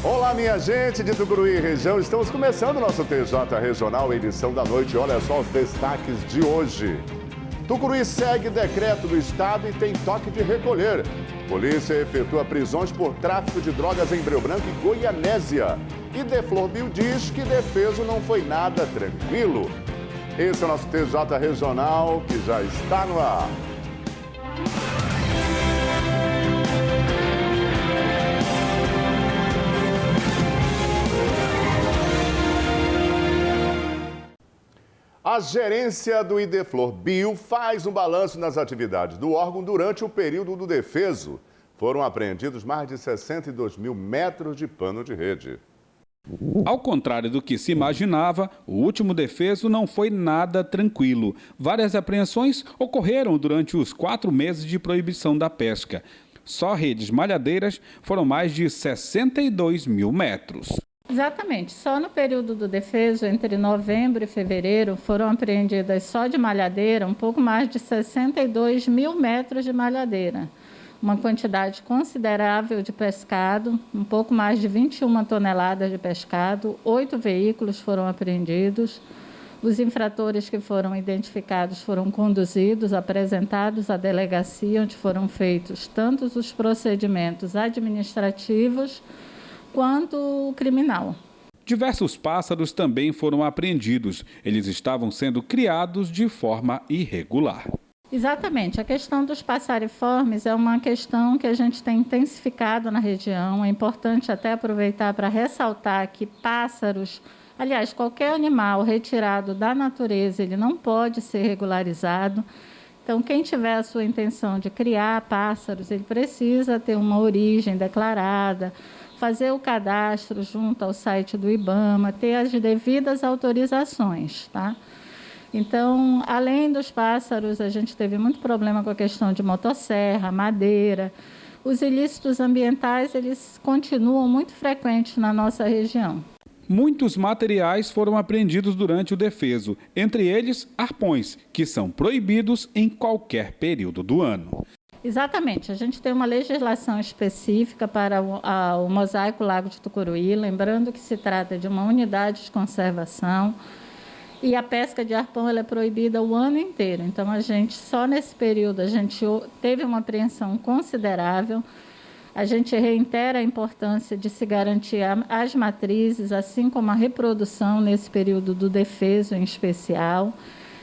Olá, minha gente de Tucuruí e região. Estamos começando o nosso TJ Regional, edição da noite. Olha só os destaques de hoje. Tucuruí segue decreto do estado e tem toque de recolher. Polícia efetua prisões por tráfico de drogas em Breu Branco e Goianésia. E Deflorbio diz que defeso não foi nada tranquilo. Esse é o nosso TJ Regional, que já está no ar. A gerência do Deflorbio faz um balanço nas atividades do órgão durante o período do defeso. Foram apreendidos mais de 62 mil metros de pano de rede. Ao contrário do que se imaginava, o último defeso não foi nada tranquilo. Várias apreensões ocorreram durante os 4 meses de proibição da pesca. Só redes malhadeiras foram mais de 62 mil metros. Exatamente. Só no período do defeso, entre novembro e fevereiro, foram apreendidas só de malhadeira um pouco mais de 62 mil metros de malhadeira. Uma quantidade considerável de pescado, um pouco mais de 21 toneladas de pescado, 8 veículos foram apreendidos. Os infratores que foram identificados foram conduzidos, apresentados à delegacia, onde foram feitos tanto os procedimentos administrativos quanto o criminal. Diversos pássaros também foram apreendidos. Eles estavam sendo criados de forma irregular. Exatamente. A questão dos passariformes é uma questão que a gente tem intensificado na região. É importante até aproveitar para ressaltar que pássaros, aliás, qualquer animal retirado da natureza, ele não pode ser regularizado. Então, quem tiver a sua intenção de criar pássaros, ele precisa ter uma origem declarada, fazer o cadastro junto ao site do IBAMA, ter as devidas autorizações, tá? Então, além dos pássaros, a gente teve muito problema com a questão de motosserra, madeira. Os ilícitos ambientais, eles continuam muito frequentes na nossa região. Muitos materiais foram apreendidos durante o defeso, entre eles arpões, que são proibidos em qualquer período do ano. Exatamente, a gente tem uma legislação específica para o mosaico Lago de Tucuruí, lembrando que se trata de uma unidade de conservação e a pesca de arpão ela é proibida o ano inteiro. Então, só nesse período, a gente teve uma apreensão considerável. A gente reitera a importância de se garantir as matrizes, assim como a reprodução nesse período do defeso em especial.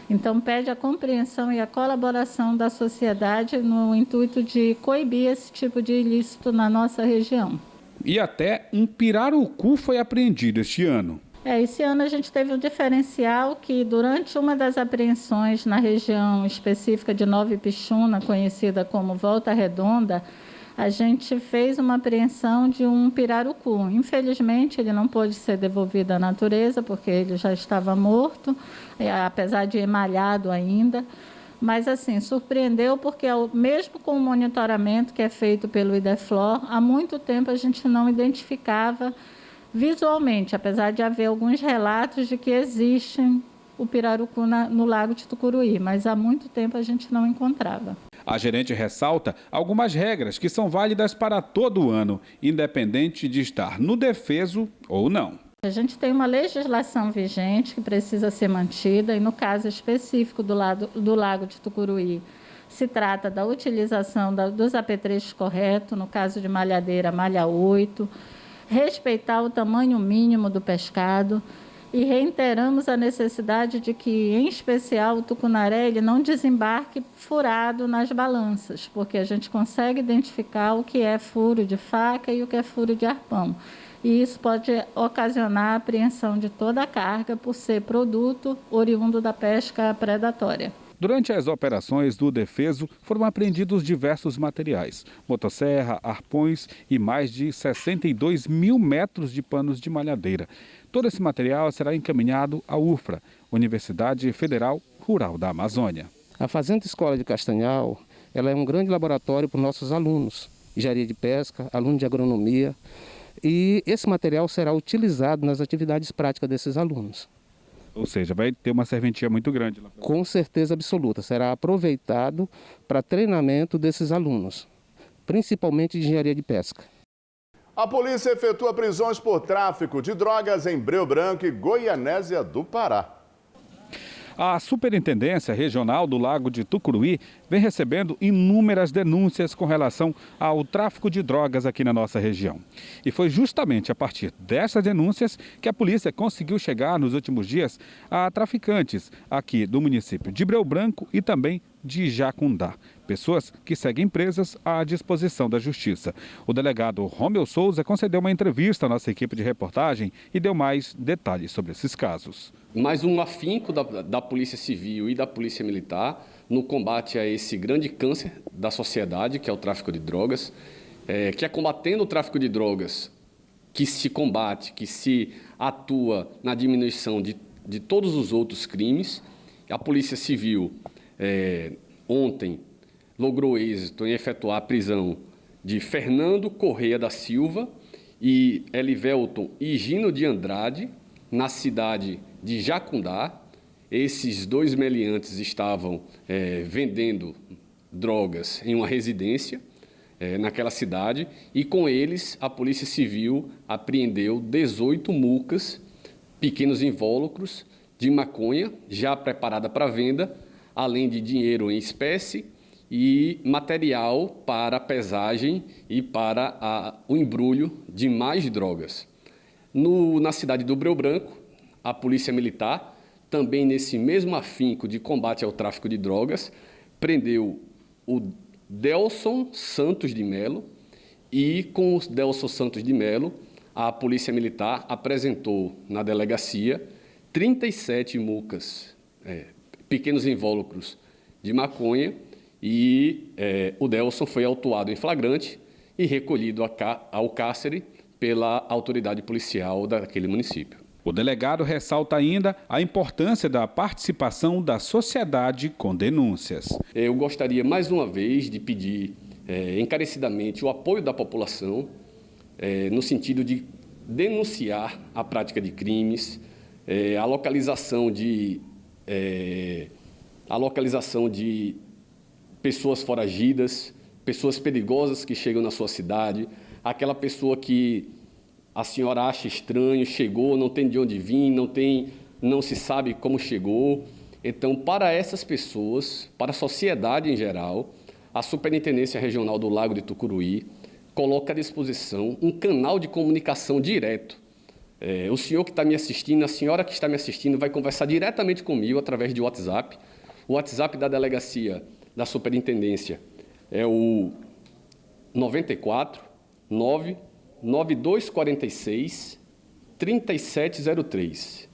Então, pede a compreensão e a colaboração da sociedade no intuito de coibir esse tipo de ilícito na nossa região. E até um pirarucu foi apreendido este ano. Esse ano a gente teve um diferencial que, durante uma das apreensões na região específica de Nova Ipixuna, conhecida como Volta Redonda, a gente fez uma apreensão de um pirarucu. Infelizmente, ele não pôde ser devolvido à natureza, porque ele já estava morto, apesar de emalhado ainda. Mas, assim, surpreendeu porque, mesmo com o monitoramento que é feito pelo Ideflor, há muito tempo a gente não identificava visualmente, apesar de haver alguns relatos de que existem o pirarucu no Lago de Tucuruí, mas há muito tempo a gente não encontrava. A gerente ressalta algumas regras que são válidas para todo o ano, independente de estar no defeso ou não. A gente tem uma legislação vigente que precisa ser mantida e, no caso específico do Lago de Tucuruí, se trata da utilização dos apetrechos corretos, no caso de malhadeira, malha 8, respeitar o tamanho mínimo do pescado. E reiteramos a necessidade de que, em especial, o tucunaré ele não desembarque furado nas balanças, porque a gente consegue identificar o que é furo de faca e o que é furo de arpão. E isso pode ocasionar a apreensão de toda a carga por ser produto oriundo da pesca predatória. Durante as operações do defeso, foram apreendidos diversos materiais, motosserra, arpões e mais de 62 mil metros de panos de malhadeira. Todo esse material será encaminhado à UFRA, Universidade Federal Rural da Amazônia. A Fazenda Escola de Castanhal, ela é um grande laboratório para os nossos alunos, engenharia de pesca, alunos de agronomia, e esse material será utilizado nas atividades práticas desses alunos. Ou seja, vai ter uma serventia muito grande lá. Com certeza absoluta, será aproveitado para treinamento desses alunos, principalmente de engenharia de pesca. A polícia efetua prisões por tráfico de drogas em Breu Branco e Goianésia do Pará. A Superintendência Regional do Lago de Tucuruí vem recebendo inúmeras denúncias com relação ao tráfico de drogas aqui na nossa região. E foi justamente a partir dessas denúncias que a polícia conseguiu chegar nos últimos dias a traficantes aqui do município de Breu Branco e também de Jacundá. Pessoas que seguem presas à disposição da Justiça. O delegado Romeu Souza concedeu uma entrevista à nossa equipe de reportagem e deu mais detalhes sobre esses casos. Mais um afinco da Polícia Civil e da Polícia Militar no combate a esse grande câncer da sociedade, que é o tráfico de drogas, que é combatendo o tráfico de drogas que se combate, que se atua na diminuição de todos os outros crimes. A Polícia Civil, ontem, logrou êxito em efetuar a prisão de Fernando Correia da Silva e Elivelton Higino de Andrade, na cidade de Jacundá. Esses dois meliantes estavam vendendo drogas em uma residência naquela cidade e com eles a Polícia Civil apreendeu 18 mucas, pequenos invólucros de maconha já preparada para venda, além de dinheiro em espécie e material para pesagem e para o embrulho de mais drogas. Na cidade do Breu Branco, a Polícia Militar, também nesse mesmo afinco de combate ao tráfico de drogas, prendeu o Delson Santos de Melo e com o Delson Santos de Melo, a Polícia Militar apresentou na delegacia 37 mucas, pequenos invólucros de maconha e o Delson foi autuado em flagrante e recolhido ao cárcere pela autoridade policial daquele município. O delegado ressalta ainda a importância da participação da sociedade com denúncias. Eu gostaria mais uma vez de pedir encarecidamente o apoio da população no sentido de denunciar a prática de crimes, a localização de pessoas foragidas, pessoas perigosas que chegam na sua cidade, aquela pessoa que a senhora acha estranho, chegou, não tem de onde vir, não se sabe como chegou. Então, para essas pessoas, para a sociedade em geral, a Superintendência Regional do Lago de Tucuruí coloca à disposição um canal de comunicação direto. O senhor que está me assistindo, a senhora que está me assistindo, vai conversar diretamente comigo através de WhatsApp. O WhatsApp da delegacia da Superintendência é o 94 9246 3703.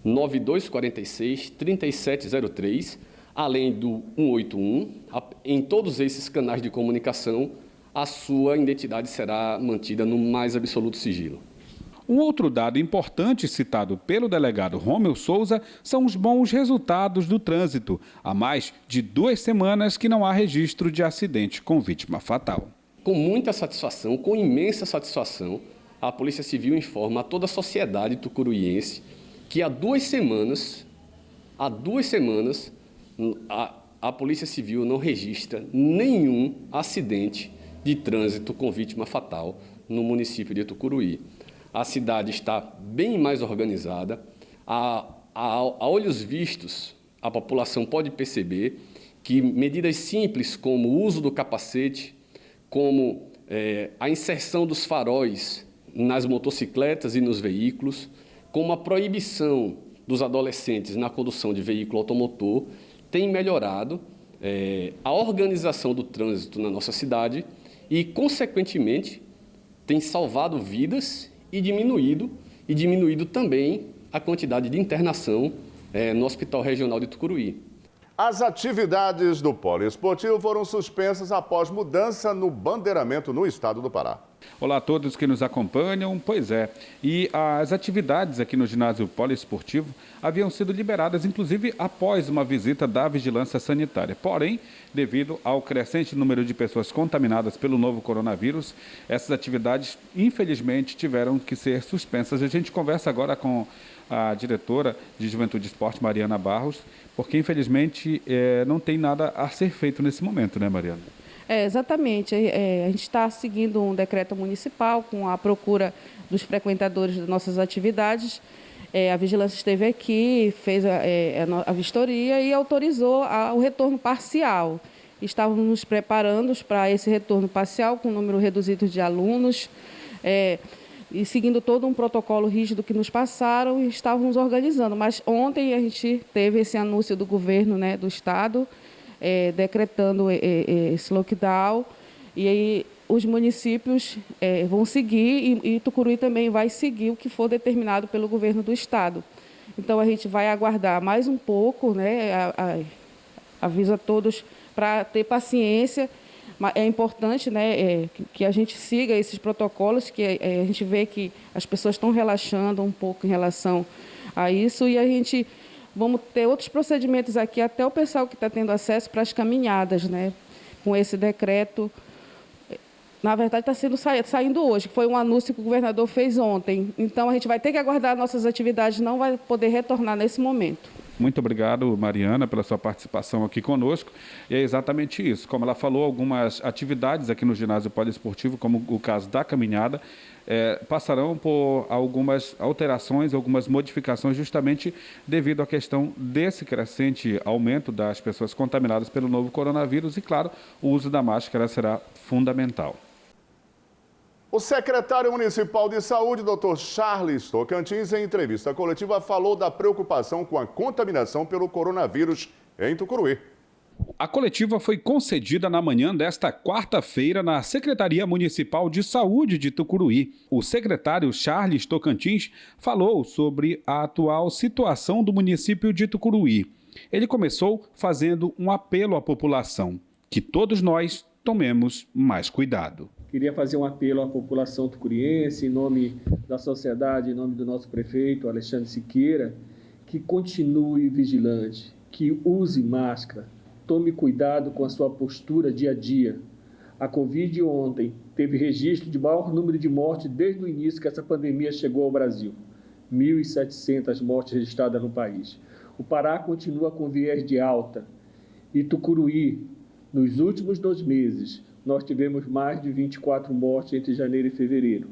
9246 3703, além do 181, em todos esses canais de comunicação, a sua identidade será mantida no mais absoluto sigilo. Um outro dado importante citado pelo delegado Romeu Souza são os bons resultados do trânsito. Há mais de 2 semanas que não há registro de acidente com vítima fatal. Com muita satisfação, com imensa satisfação, a Polícia Civil informa a toda a sociedade tucuruiense que há 2 semanas, a Polícia Civil não registra nenhum acidente de trânsito com vítima fatal no município de Tucuruí. A cidade está bem mais organizada. A olhos vistos, a população pode perceber que medidas simples como o uso do capacete, como a inserção dos faróis nas motocicletas e nos veículos, como a proibição dos adolescentes na condução de veículo automotor, tem melhorado a organização do trânsito na nossa cidade e, consequentemente, tem salvado vidas e diminuído também a quantidade de internação no Hospital Regional de Tucuruí. As atividades do polo esportivo foram suspensas após mudança no bandeiramento no estado do Pará. Olá a todos que nos acompanham. Pois é, e as atividades aqui no ginásio poliesportivo haviam sido liberadas, inclusive após uma visita da vigilância sanitária. Porém, devido ao crescente número de pessoas contaminadas pelo novo coronavírus, essas atividades, infelizmente, tiveram que ser suspensas. A gente conversa agora com a diretora de Juventude e Esporte, Mariana Barros, porque, infelizmente, não tem nada a ser feito nesse momento, né, Mariana? Exatamente. A gente está seguindo um decreto municipal com a procura dos frequentadores das nossas atividades. A vigilância esteve aqui, fez a vistoria e autorizou o retorno parcial. Estávamos nos preparando para esse retorno parcial com um número reduzido de alunos, e seguindo todo um protocolo rígido que nos passaram e estávamos organizando. Mas ontem a gente teve esse anúncio do governo, né, do estado, decretando esse lockdown, e aí os municípios vão seguir e Tucuruí também vai seguir o que for determinado pelo governo do estado. Então a gente vai aguardar mais um pouco, né, avisa a todos para ter paciência. É importante, né, que a gente siga esses protocolos, que a gente vê que as pessoas estão relaxando um pouco em relação a isso, e a gente vamos ter outros procedimentos aqui, até o pessoal que está tendo acesso para as caminhadas, né, com esse decreto. Na verdade, está saindo hoje, que foi um anúncio que o governador fez ontem. Então, a gente vai ter que aguardar nossas atividades, não vai poder retornar nesse momento. Muito obrigado, Mariana, pela sua participação aqui conosco. E é exatamente isso. Como ela falou, algumas atividades aqui no ginásio poliesportivo, como o caso da caminhada, passarão por algumas alterações, algumas modificações, justamente devido à questão desse crescente aumento das pessoas contaminadas pelo novo coronavírus. E, claro, o uso da máscara será fundamental. O secretário municipal de saúde, Dr. Charles Tocantins, em entrevista coletiva, falou da preocupação com a contaminação pelo coronavírus em Tucuruí. A coletiva foi concedida na manhã desta quarta-feira na Secretaria Municipal de Saúde de Tucuruí. O secretário Charles Tocantins falou sobre a atual situação do município de Tucuruí. Ele começou fazendo um apelo à população, que todos nós tomemos mais cuidado. Queria fazer um apelo à população tucuriense, em nome da sociedade, em nome do nosso prefeito, Alexandre Siqueira, que continue vigilante, que use máscara, tome cuidado com a sua postura dia a dia. A Covid ontem teve registro de maior número de mortes desde o início que essa pandemia chegou ao Brasil. 1.700 mortes registradas no país. O Pará continua com viés de alta. E Tucuruí, nos últimos 2 meses, nós tivemos mais de 24 mortes entre janeiro e fevereiro.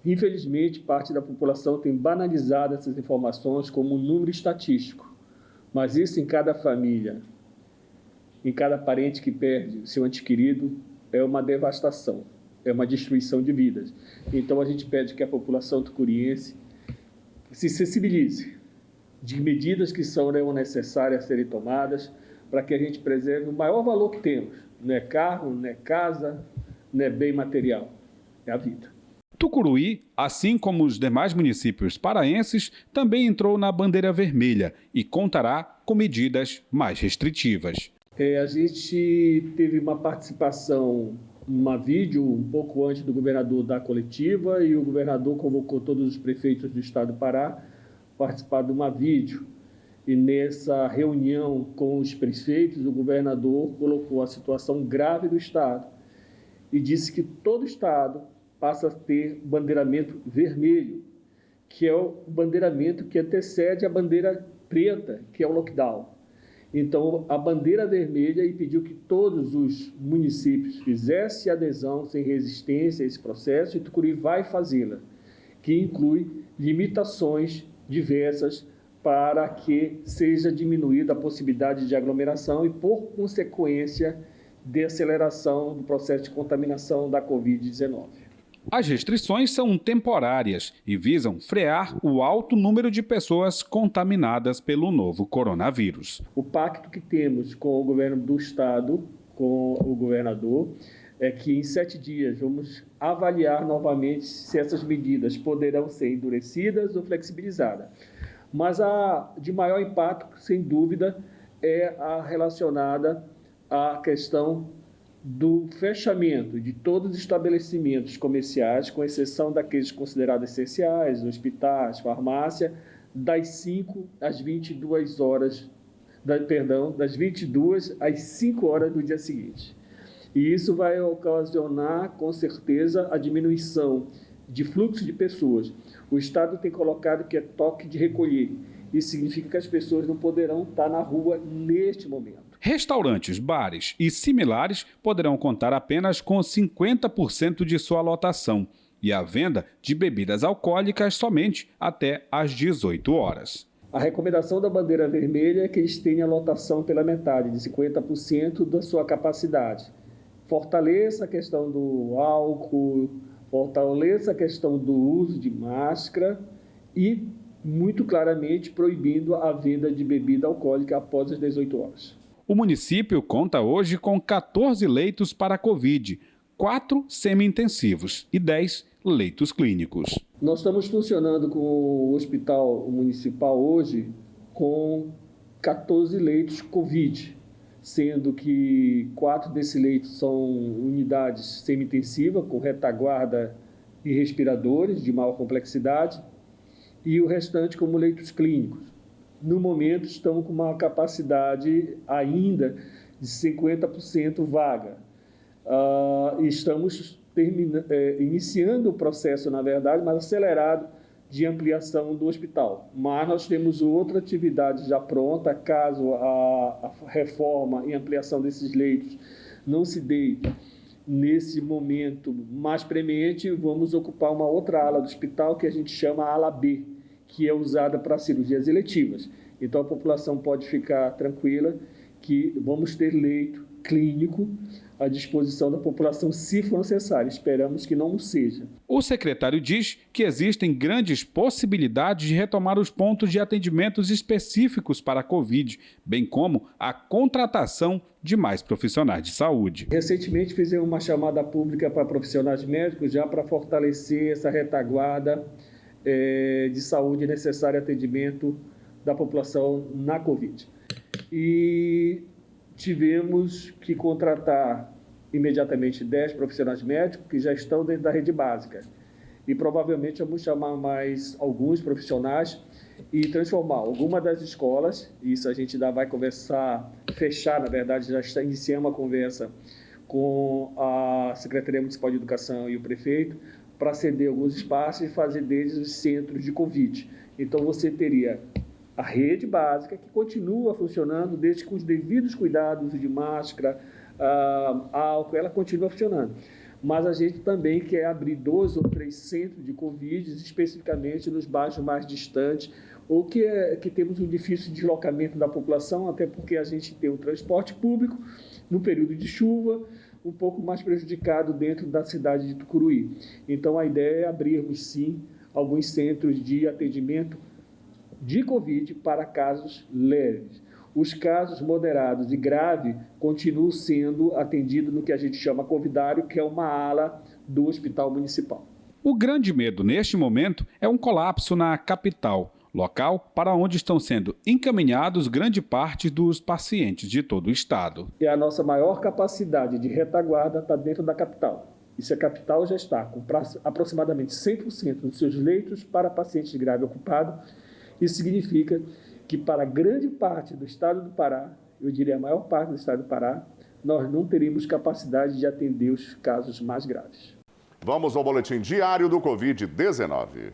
Infelizmente, parte da população tem banalizado essas informações como um número estatístico. Mas isso em cada família, em cada parente que perde seu ente querido, é uma devastação, é uma destruição de vidas. Então a gente pede que a população tucuriense se sensibilize de medidas que são necessárias a serem tomadas para que a gente preserve o maior valor que temos. Não é carro, não é casa, não é bem material, é a vida. Tucuruí, assim como os demais municípios paraenses, também entrou na bandeira vermelha e contará com medidas mais restritivas. A gente teve uma participação, uma vídeo um pouco antes do governador da coletiva, e o governador convocou todos os prefeitos do estado do Pará a participar de uma vídeo. E nessa reunião com os prefeitos, o governador colocou a situação grave do estado e disse que todo o estado passa a ter bandeiramento vermelho, que é o bandeiramento que antecede a bandeira preta, que é o lockdown. Então, a bandeira vermelha, e pediu que todos os municípios fizessem adesão sem resistência a esse processo, e Tucuruí vai fazê-la, que inclui limitações diversas para que seja diminuída a possibilidade de aglomeração e, por consequência, de aceleração do processo de contaminação da Covid-19. As restrições são temporárias e visam frear o alto número de pessoas contaminadas pelo novo coronavírus. O pacto que temos com o governo do estado, com o governador, é que em 7 dias vamos avaliar novamente se essas medidas poderão ser endurecidas ou flexibilizadas. Mas a de maior impacto, sem dúvida, é a relacionada à questão do fechamento de todos os estabelecimentos comerciais, com exceção daqueles considerados essenciais, hospitais, farmácia, das 5 às 22 horas, das 22 às 5 horas do dia seguinte. E isso vai ocasionar, com certeza, a diminuição de fluxo de pessoas. O Estado tem colocado que é toque de recolher. Isso significa que as pessoas não poderão estar na rua neste momento. Restaurantes, bares e similares poderão contar apenas com 50% de sua lotação e a venda de bebidas alcoólicas somente até às 18 horas. A recomendação da bandeira vermelha é que eles tenham a lotação pela metade, de 50% da sua capacidade. Fortaleça a questão do álcool, fortaleça a questão do uso de máscara e, muito claramente, proibindo a venda de bebida alcoólica após as 18 horas. O município conta hoje com 14 leitos para a Covid, 4 semi-intensivos e 10 leitos clínicos. Nós estamos funcionando com o hospital municipal hoje com 14 leitos Covid, sendo que 4 desses leitos são unidades semi-intensivas, com retaguarda e respiradores de maior complexidade, e o restante como leitos clínicos. No momento, estamos com uma capacidade ainda de 50% vaga. Estamos iniciando o processo, na verdade, mais acelerado de ampliação do hospital. Mas nós temos outra atividade já pronta, caso a reforma e ampliação desses leitos não se dê nesse momento mais premente, vamos ocupar uma outra ala do hospital que a gente chama ala B, que é usada para cirurgias eletivas. Então a população pode ficar tranquila que vamos ter leito clínico à disposição da população se for necessário. Esperamos que não seja. O secretário diz que existem grandes possibilidades de retomar os pontos de atendimentos específicos para a Covid, bem como a contratação de mais profissionais de saúde. Recentemente fizemos uma chamada pública para profissionais médicos já para fortalecer essa retaguarda de saúde necessária ao atendimento da população na Covid. E tivemos que contratar imediatamente 10 profissionais médicos que já estão dentro da rede básica. E provavelmente vamos chamar mais alguns profissionais e transformar alguma das escolas, isso a gente ainda vai conversar, fechar, na verdade, já iniciamos a conversa com a Secretaria Municipal de Educação e o prefeito, para ceder alguns espaços e fazer deles os centros de Covid. Então você teria a rede básica, que continua funcionando, desde com os devidos cuidados de máscara, álcool, ela continua funcionando. Mas a gente também quer abrir 2 ou 3 centros de Covid, especificamente nos bairros mais distantes, ou que temos um difícil deslocamento da população, até porque a gente tem o transporte público no período de chuva, um pouco mais prejudicado dentro da cidade de Tucuruí. Então a ideia é abrirmos, sim, alguns centros de atendimento de Covid para casos leves. Os casos moderados e graves continuam sendo atendidos no que a gente chama covidário, que é uma ala do Hospital Municipal. O grande medo neste momento é um colapso na capital, local para onde estão sendo encaminhados grande parte dos pacientes de todo o estado. E a nossa maior capacidade de retaguarda está dentro da capital. E se a capital já está com aproximadamente 100% dos seus leitos para pacientes graves ocupados, isso significa que para grande parte do estado do Pará, eu diria a maior parte do estado do Pará, nós não teríamos capacidade de atender os casos mais graves. Vamos ao boletim diário do Covid-19.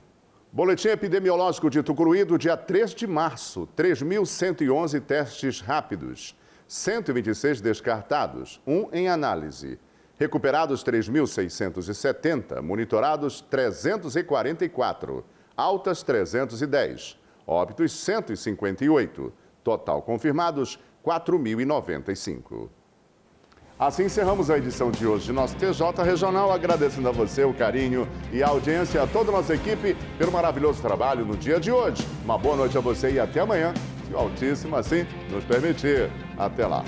Boletim epidemiológico de Tucuruí do dia 3 de março. 3.111 testes rápidos, 126 descartados, 1 em análise. Recuperados 3.670, monitorados 344, altas 310, óbitos 158, total confirmados 4.095. Assim encerramos a edição de hoje de nosso TJ Regional, agradecendo a você o carinho e a audiência, a toda a nossa equipe, pelo maravilhoso trabalho no dia de hoje. Uma boa noite a você e até amanhã, se o Altíssimo assim nos permitir. Até lá.